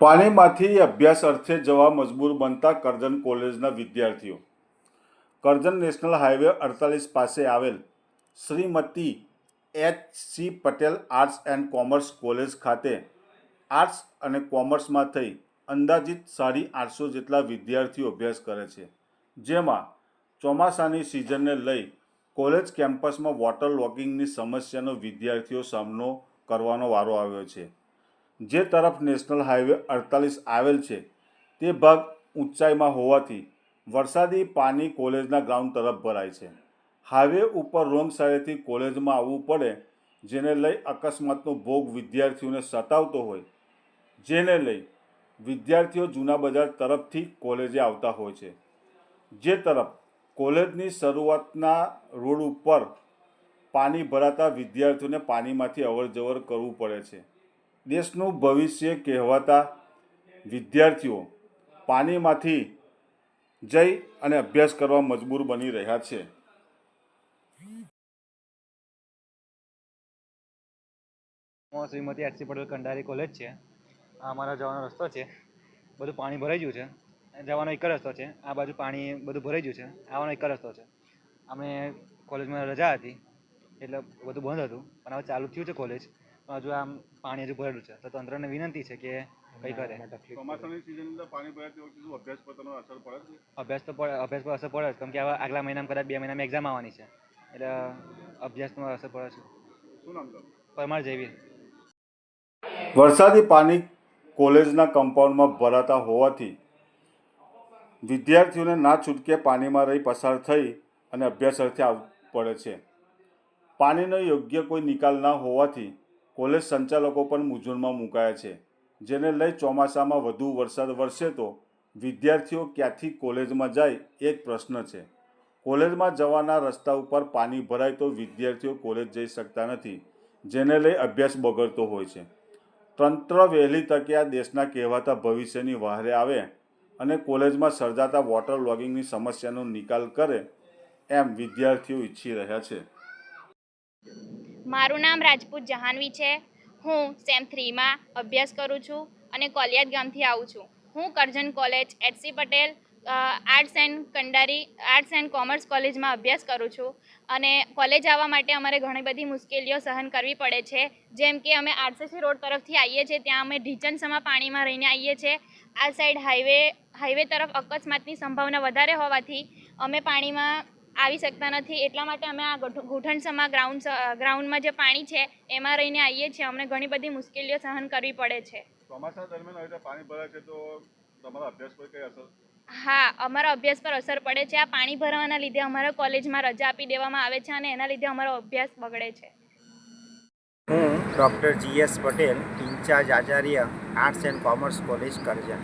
પાણીમાંથી અભ્યાસ અર્થે જવા મજબૂર બનતા કરજણ કોલેજના વિદ્યાર્થીઓ. કરજણ નેશનલ હાઈવે 48 પાસે આવેલ Shrimati H.C. Patel arts and commerce college ખાતે આર્ટ્સ અને કોમર્સમાં થઈ અંદાજિત 850 જેટલા વિદ્યાર્થીઓ અભ્યાસ કરે છે. જેમાં ચોમાસાની સિઝનને લઈ કોલેજ કેમ્પસમાં વોટર લોગિંગની સમસ્યાનો વિદ્યાર્થીઓ સામનો કરવાનો વારો આવ્યો છે. જે તરફ નેશનલ હાઈવે 48 આવેલ છે તે ભાગ ઊંચાઈમાં હોવાથી વરસાદી પાણી કોલેજના ગ્રાઉન્ડ તરફ ભરાય છે. હાઈવે ઉપર રોંગ સાઈડેથી કોલેજમાં આવવું પડે, જેને લઈ અકસ્માતનો ભોગ વિદ્યાર્થીઓને સતાવતો હોય, જેને લઈ વિદ્યાર્થીઓ જૂના બજાર તરફથી કોલેજે આવતા હોય છે. જે તરફ કોલેજની શરૂઆતના રોડ ઉપર પાણી ભરાતા વિદ્યાર્થીઓને પાણીમાંથી અવરજવર કરવું પડે છે. દેશનું ભવિષ્ય કહેવાતા વિદ્યાર્થીઓ પાણીમાંથી જઈ અને અભ્યાસ કરવા મજબૂર બની રહ્યા છે. શ્રીમતી H.C. પટેલ કંડારી કોલેજ છે. આ અમારા જવાનો રસ્તો છે. બધું પાણી ભરાઈ ગયું છે. જવાનો એક જ રસ્તો છે. આ બાજુ પાણી બધું ભરાઈ ગયું છે. આવવાનો એક જ રસ્તો છે. અમે કોલેજમાં રજા હતી એટલે બધું બંધ હતું, પણ હવે ચાલુ થયું છે કોલેજ. પણ હજુ આમ પાણી હજુ ભરેલું છે. તો તંત્રને વિનંતી છે કે કંઈ કરે. ચોમાસાની સિઝનમાં પાણી ભરાતી વખતે શું અભ્યાસ પર તમને અસર પડે છે? અભ્યાસ પર અસર પડે છે, કેમ કે હવે આગલા મહિનામાં કદાચ 2 મહિનામાં એક્ઝામ આવવાની છે, એટલે અભ્યાસમાં અસર પડે છે. શું નામ છે? પરમાર જયવીર. વરસાદી પાણી કોલેજના કમ્પાઉન્ડમાં ભરાતા હોવાથી વિદ્યાર્થીઓને ના છૂટકે પાણીમાં રહી પસાર થઈ અને અભ્યાસ અર્થે આવવું પડે છે. પાણીનો યોગ્ય કોઈ નિકાલ ન હોવાથી કોલેજ સંચાલકો પણ મૂંઝવણમાં મુકાયા છે. જેને લઈ ચોમાસામાં વધુ વરસાદ વરસે તો વિદ્યાર્થીઓ ક્યાંથી કોલેજમાં જાય એક પ્રશ્ન છે. કોલેજમાં જવાના રસ્તા ઉપર પાણી ભરાય તો વિદ્યાર્થીઓ કોલેજ જઈ શકતા નથી, જેને લઈ અભ્યાસ બગડતો હોય છે. તંત્ર વહેલી તકે આ દેશના કહેવાતા ભવિષ્યની વહારે આવે અને કોલેજમાં સર્જાતા વોટર લોગિંગની સમસ્યાનો નિકાલ કરે એમ વિદ્યાર્થીઓ ઈચ્છી રહ્યા છે. મારું નામ રાજપૂત જહાનવી છે. હું સેમ 3માં અભ્યાસ કરું છું અને કોલિયાદ ગામથી આવું છું. હું Karjan college H.C. Patel arts and commerce કોલેજમાં અભ્યાસ કરું છું અને કોલેજ આવવા માટે અમારે ઘણી બધી મુશ્કેલીઓ સહન કરવી પડે છે. જેમ કે અમે RCC રોડ તરફથી આવીએ છીએ, ત્યાં અમે ઢીચણસમાં પાણીમાં રહીને આવીએ છીએ. આ સાઈડ હાઈવે તરફ અકસ્માતની સંભાવના વધારે હોવાથી અમે પાણીમાં આવી શકતા નથી. એટલા માટે અમે આ ઘૂંટણસમા ગ્રાઉન્ડમાં જે પાણી છે એમાં રહીને આવીએ છીએ. અમને ઘણી બધી મુશ્કેલીઓ સહન કરવી પડે છે. ચોમાસા દરમિયાન પાણી ભરાય છે તો તમારા અભ્યાસ પર કઈ અસર? હા, અમારા અભ્યાસ પર અસર પડે છે. આ પાણી ભરાવાના લીધે અમારા કોલેજમાં રજા આપી દેવામાં આવે છે અને એના લીધે અમારો અભ્યાસ બગડે છે. હું doctor G.S. Patel, in charge Acharya arts and commerce college Karjan.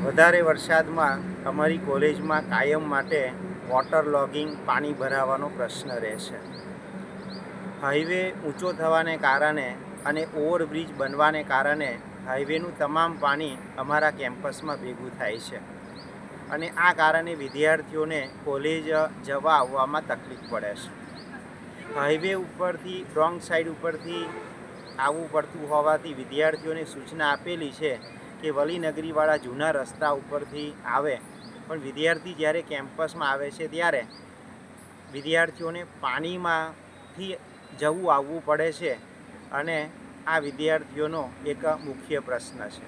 વધારે વરસાદમાં અમારી કોલેજમાં કાયમ માટે વોટર લોગિંગ પાણી ભરાવાનો પ્રશ્ન રહેશે. હાઈવે ઊંચો થવાને કારણે અને ઓવરબ્રિજ બનવાને કારણે હાઈવેનું તમામ પાણી અમારા કેમ્પસમાં ભેગું થાય છે અને આ કારણે વિદ્યાર્થીઓને કોલેજ જવા આવવામાં તકલીફ પડે છે. હાઈવે ઉપરથી રોંગ સાઈડ ઉપરથી આવવું પડતું હોવાથી વિદ્યાર્થીઓને સૂચના આપેલી છે કે વલીનગરીવાળા જૂના રસ્તા ઉપરથી આવે, પણ વિદ્યાર્થી જ્યારે કેમ્પસમાં આવે છે ત્યારે વિદ્યાર્થીઓને પાણીમાંથી જવું આવવું પડે છે અને આ વિદ્યાર્થીઓનો એક મુખ્ય પ્રશ્ન છે.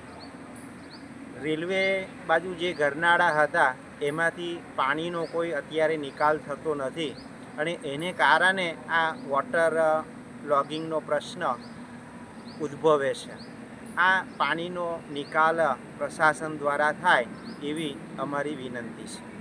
રેલવે બાજુ જે ગરનાળા હતા એમાંથી પાણીનો કોઈ અત્યારે નિકાલ થતો નથી અને એને કારણે આ વોટર લોગિંગનો પ્રશ્ન ઉદ્ભવે છે. આ પાણીનો નિકાલ પ્રશાસન દ્વારા થાય એવી અમારી વિનંતી છે.